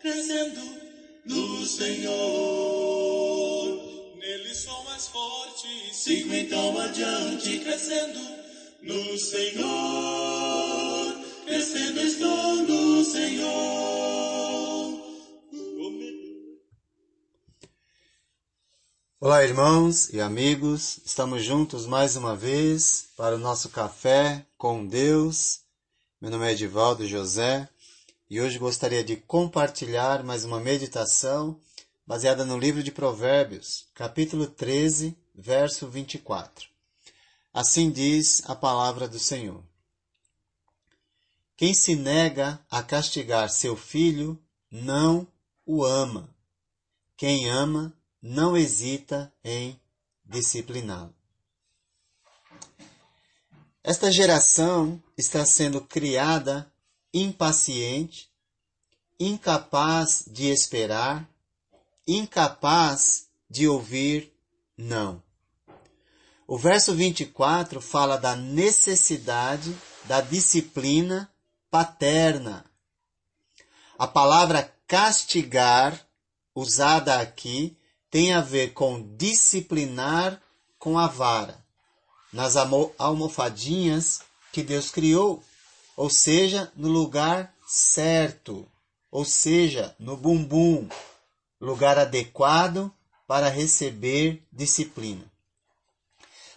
Crescendo no Senhor, nele sou mais forte, sigo então adiante, crescendo no Senhor, crescendo estou no Senhor. Olá, irmãos e amigos, estamos juntos mais uma vez para o nosso café com Deus. Meu nome é Edivaldo José e hoje gostaria de compartilhar mais uma meditação baseada no livro de Provérbios, capítulo 13, verso 24. Assim diz a palavra do Senhor. Quem se nega a castigar seu filho não o ama. Quem ama não hesita em discipliná-lo. Esta geração está sendo criada impaciente, incapaz de esperar, incapaz de ouvir não. O verso 24 fala da necessidade da disciplina paterna. A palavra castigar, usada aqui, tem a ver com disciplinar com a vara, nas almofadinhas que Deus criou, ou seja, no lugar certo, ou seja, no bumbum, lugar adequado para receber disciplina.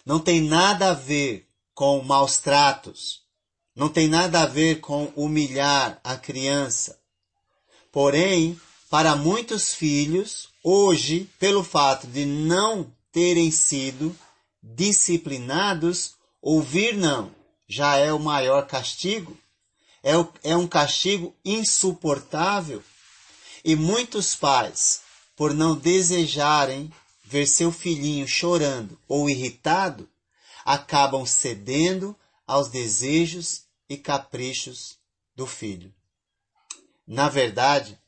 Não tem nada a ver com maus tratos, não tem nada a ver com humilhar a criança. Porém, para muitos filhos, hoje, pelo fato de não terem sido disciplinados, ouvir não já é o maior castigo. É um castigo insuportável. E muitos pais, por não desejarem ver seu filhinho chorando ou irritado, acabam cedendo aos desejos e caprichos do filho. Na verdade,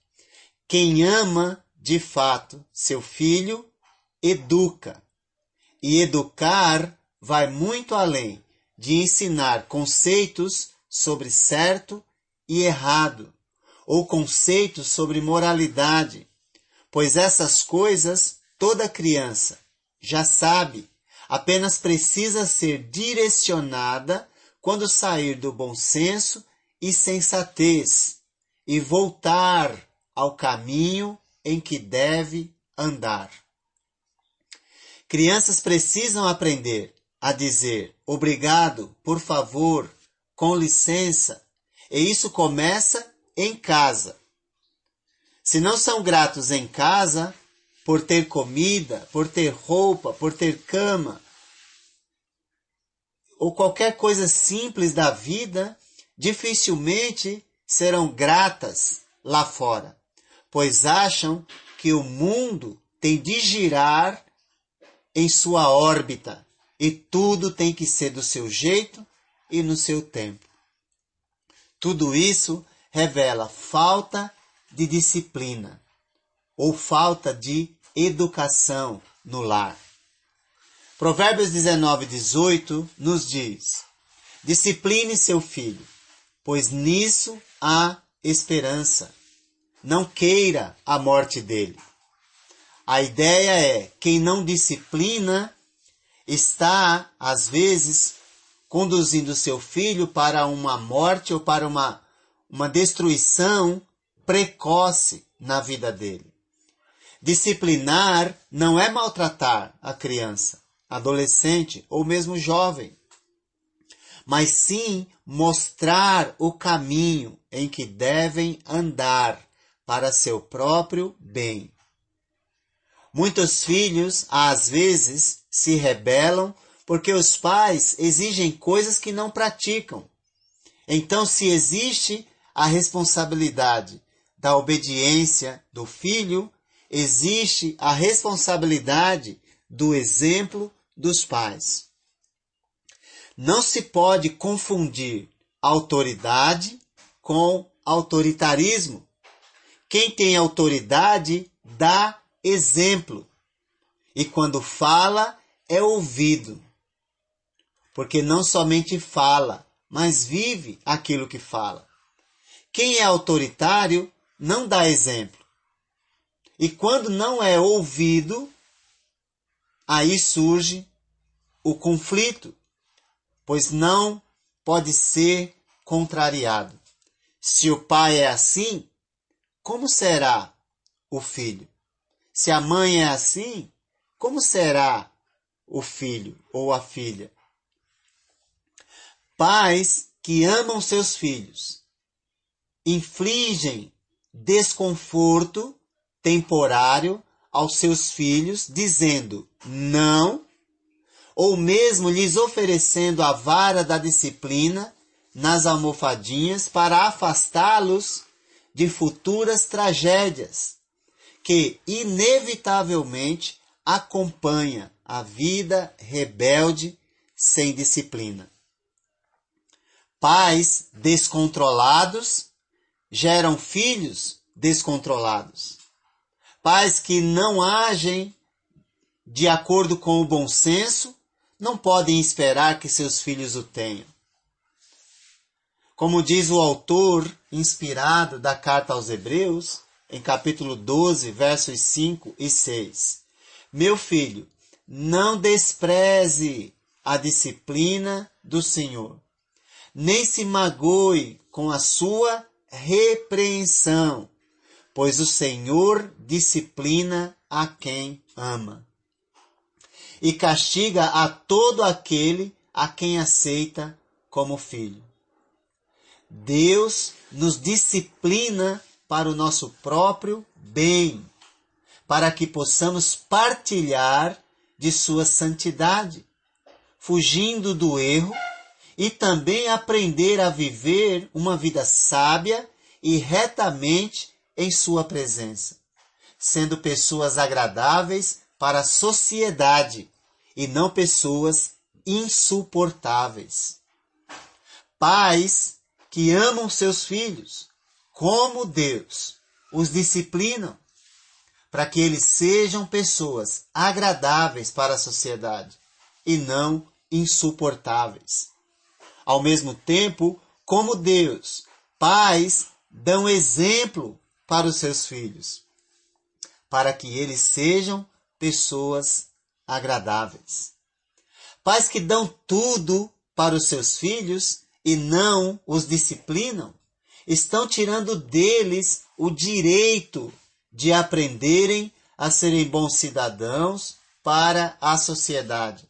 quem ama de fato seu filho, educa. E educar vai muito além de ensinar conceitos sobre certo e errado, ou conceitos sobre moralidade, pois essas coisas toda criança já sabe, apenas precisa ser direcionada quando sair do bom senso e sensatez e voltar ao caminho em que deve andar. Crianças precisam aprender a dizer obrigado, por favor, com licença, e isso começa em casa. Se não são gratos em casa, por ter comida, por ter roupa, por ter cama, ou qualquer coisa simples da vida, dificilmente serão gratas lá fora, pois acham que o mundo tem de girar em sua órbita e tudo tem que ser do seu jeito e no seu tempo. Tudo isso revela falta de disciplina ou falta de educação no lar. Provérbios 19:18 nos diz: discipline seu filho, pois nisso há esperança. Não queira a morte dele. A ideia é, quem não disciplina está, às vezes, conduzindo seu filho para uma morte ou para uma destruição precoce na vida dele. Disciplinar não é maltratar a criança, adolescente ou mesmo jovem, mas sim mostrar o caminho em que devem andar para seu próprio bem. Muitos filhos, às vezes, se rebelam porque os pais exigem coisas que não praticam. Então, se existe a responsabilidade da obediência do filho, existe a responsabilidade do exemplo dos pais. Não se pode confundir autoridade com autoritarismo. Quem tem autoridade dá exemplo. E quando fala, é ouvido. Porque não somente fala, mas vive aquilo que fala. Quem é autoritário não dá exemplo. E quando não é ouvido, aí surge o conflito, pois não pode ser contrariado. Se o pai é assim, como será o filho? Se a mãe é assim, como será o filho ou a filha? Pais que amam seus filhos infligem desconforto temporário aos seus filhos, dizendo não, ou mesmo lhes oferecendo a vara da disciplina nas almofadinhas para afastá-los de futuras tragédias que inevitavelmente acompanha a vida rebelde sem disciplina. Pais descontrolados geram filhos descontrolados. Pais que não agem de acordo com o bom senso não podem esperar que seus filhos o tenham. Como diz o autor inspirado da carta aos Hebreus, em capítulo 12, versos 5 e 6. Meu filho, não despreze a disciplina do Senhor, nem se magoe com a sua repreensão, pois o Senhor disciplina a quem ama e castiga a todo aquele a quem aceita como filho. Deus nos disciplina para o nosso próprio bem, para que possamos partilhar de sua santidade, fugindo do erro e também aprender a viver uma vida sábia e retamente em sua presença, sendo pessoas agradáveis para a sociedade e não pessoas insuportáveis. Pais que amam seus filhos, como Deus os disciplinam, para que eles sejam pessoas agradáveis para a sociedade e não insuportáveis. Ao mesmo tempo, como Deus, pais dão exemplo para os seus filhos, para que eles sejam pessoas agradáveis. Pais que dão tudo para os seus filhos e não os disciplinam, estão tirando deles o direito de aprenderem a serem bons cidadãos para a sociedade.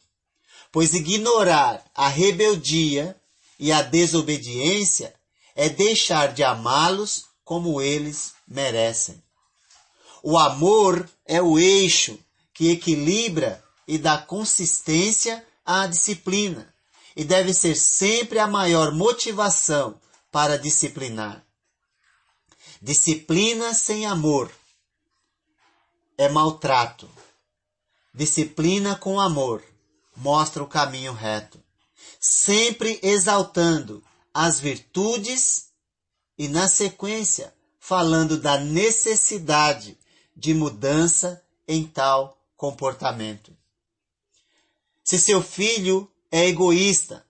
Pois ignorar a rebeldia e a desobediência é deixar de amá-los como eles merecem. O amor é o eixo que equilibra e dá consistência à disciplina e deve ser sempre a maior motivação para disciplinar. Disciplina sem amor é maltrato. Disciplina com amor mostra o caminho reto, sempre exaltando as virtudes e, na sequência, falando da necessidade de mudança em tal comportamento. Se seu filho é egoísta,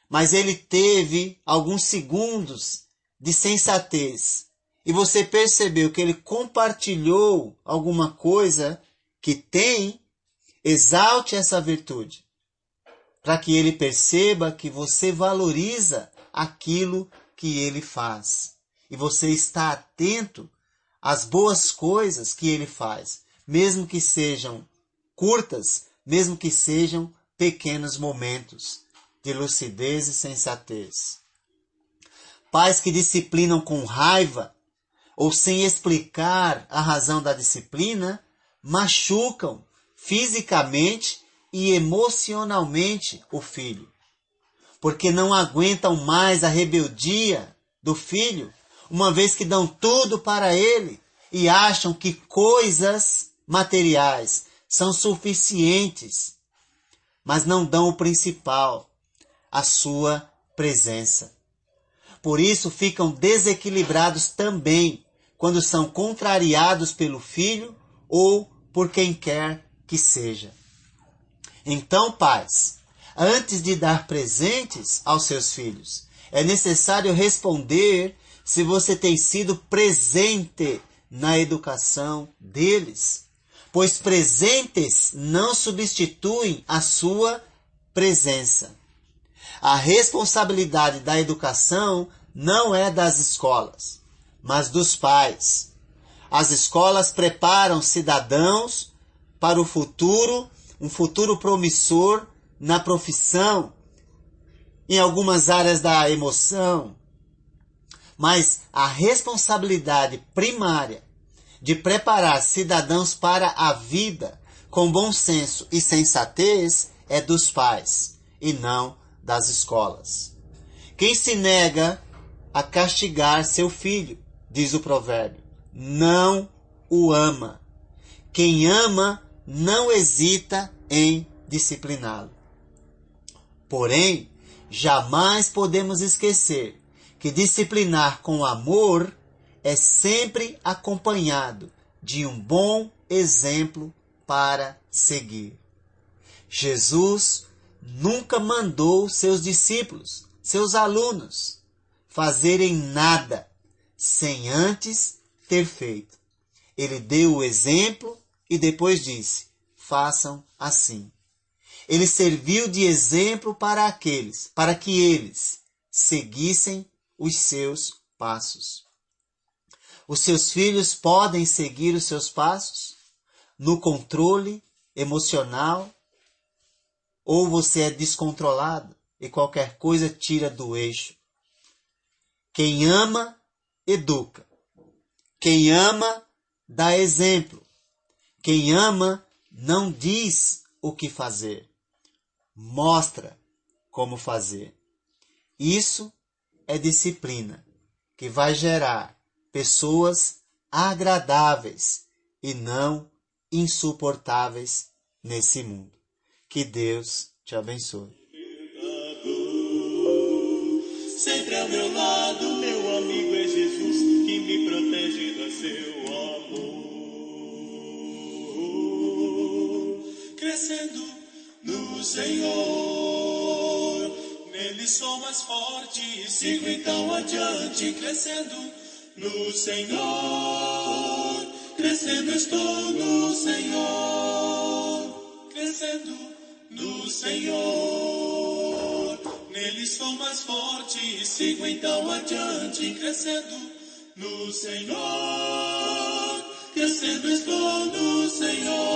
mas ele teve alguns segundos de sensatez e você percebeu que ele compartilhou alguma coisa que tem, exalte essa virtude, para que ele perceba que você valoriza aquilo que ele faz e você está atento às boas coisas que ele faz, mesmo que sejam curtas, mesmo que sejam pequenos momentos de lucidez e sensatez. Pais que disciplinam com raiva ou sem explicar a razão da disciplina, machucam fisicamente e emocionalmente o filho, porque não aguentam mais a rebeldia do filho, uma vez que dão tudo para ele e acham que coisas materiais são suficientes, mas não dão o principal, a sua presença. Por isso ficam desequilibrados também, quando são contrariados pelo filho ou por quem quer que seja. Então, pais, antes de dar presentes aos seus filhos, é necessário responder se você tem sido presente na educação deles, pois presentes não substituem a sua presença. A responsabilidade da educação não é das escolas, mas dos pais. As escolas preparam cidadãos para o futuro, um futuro promissor na profissão, em algumas áreas da emoção. Mas a responsabilidade primária de preparar cidadãos para a vida com bom senso e sensatez é dos pais e não das escolas. Quem se nega a castigar seu filho, diz o provérbio, não o ama. Quem ama não hesita em discipliná-lo. Porém, jamais podemos esquecer que disciplinar com amor é sempre acompanhado de um bom exemplo para seguir. Jesus nunca mandou seus discípulos, seus alunos, fazerem nada sem antes ter feito. Ele deu o exemplo e depois disse, façam assim. Ele serviu de exemplo para que eles seguissem os seus passos. Os seus filhos podem seguir os seus passos no controle emocional, ou você é descontrolado e qualquer coisa tira do eixo. Quem ama, educa. Quem ama, dá exemplo. Quem ama, não diz o que fazer. Mostra como fazer. Isso é disciplina, que vai gerar pessoas agradáveis e não insuportáveis nesse mundo. Que Deus te abençoe. Sempre ao meu lado, meu amigo é Jesus, que me protege do seu amor. Crescendo no Senhor, nele sou mais forte, sigo então adiante. Crescendo no Senhor, crescendo estou no Senhor. Crescendo no Senhor, nele sou mais forte, sigo então adiante. Crescendo no Senhor, crescendo estou no Senhor.